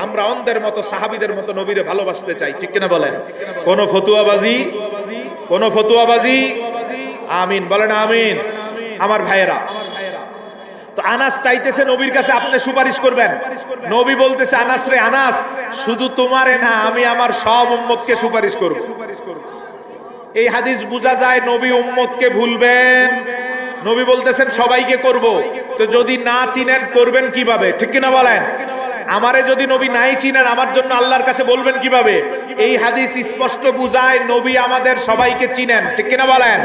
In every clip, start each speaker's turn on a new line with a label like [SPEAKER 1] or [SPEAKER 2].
[SPEAKER 1] আমরা অন্ধের মতো সাহাবীদের মতো নবীরে ভালোবাসতে চাই, ঠিক কিনা বলেন? কোন ফতুয়াবাজি আমিন বলেন, আমিন। আমার ভাইয়েরা, তো আনাস চাইতেছে নবীর কাছে আপনি সুপারিশ করবেন। নবী বলতেছে, আনাস রে আনাস, শুধু তোমারে না, আমি আমার সব উম্মতকে সুপারিশ করব। এই হাদিস বোঝা যায় নবী উম্মতকে ভুলবেন। নবী বলতেছেন সবাইকে করব, তো যদি না চিনেন করবেন কিভাবে, ঠিক কিনা বলেন? আমারে যদি নবী নাই চিনেন, আমার জন্য আল্লাহর কাছে বলবেন কিভাবে? এই হাদিস স্পষ্ট বুঝায় নবী আমাদের সবাইকে চিনেন, ঠিক কিনা বলেন?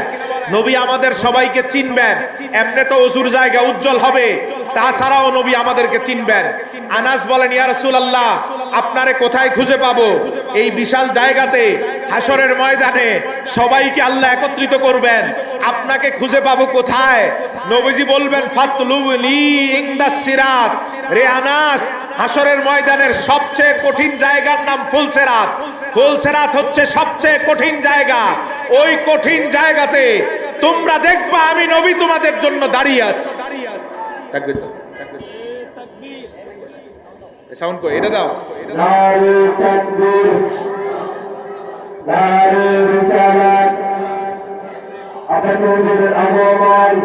[SPEAKER 1] নবী আমাদের সবাইকে চিনবেন। এমনি তো ওযুর জায়গা উজ্জ্বল হবে, তাছাড়াও নবী আমাদেরকে চিনবেন। আনাস বলেন, ইয়া রাসূলুল্লাহ, আপনারে কোথায় খুঁজে পাবো? এই বিশাল জায়গাতে, হাসরের ময়দানে সবাইকে আল্লাহ একত্রিত করবেন, আপনাকে খুঁজে পাবো কোথায়? নবীজি বলবেন, ফাতলুবনি ইনদাস সিরাত। রে আনাস, হাসরের ময়দানের সবচেয়ে কঠিন জায়গার নাম ফুলসেরাত। ফুলসেরাত হচ্ছে সবচেয়ে কঠিন জায়গা। ওই কঠিন জায়গাতে তোমরা দেখবা আমি নবী তোমাদের জন্য দাঁড়িয়ে আছি। তাকবীর দাও, সাউন্ড কই, এটা দাও।
[SPEAKER 2] নারে তাকবীর, নারে রিসালাত, আকাশের আগমন।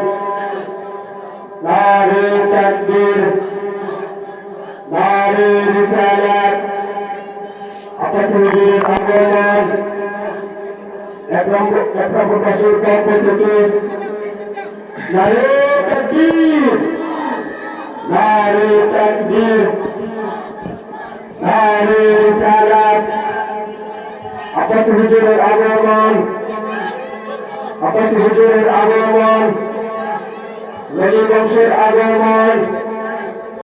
[SPEAKER 2] নারে তাকবীর, নারে রিসালাত, আকাশের আগমন। একদম প্রকাশের পক্ষ থেকে নারে তাকবীর, নারে তাকবীর, নারে রিসালাত, আকাশ হুজুরের আগমন, আকাশ হুজুরের আগমন, নবী বংশের আগমন।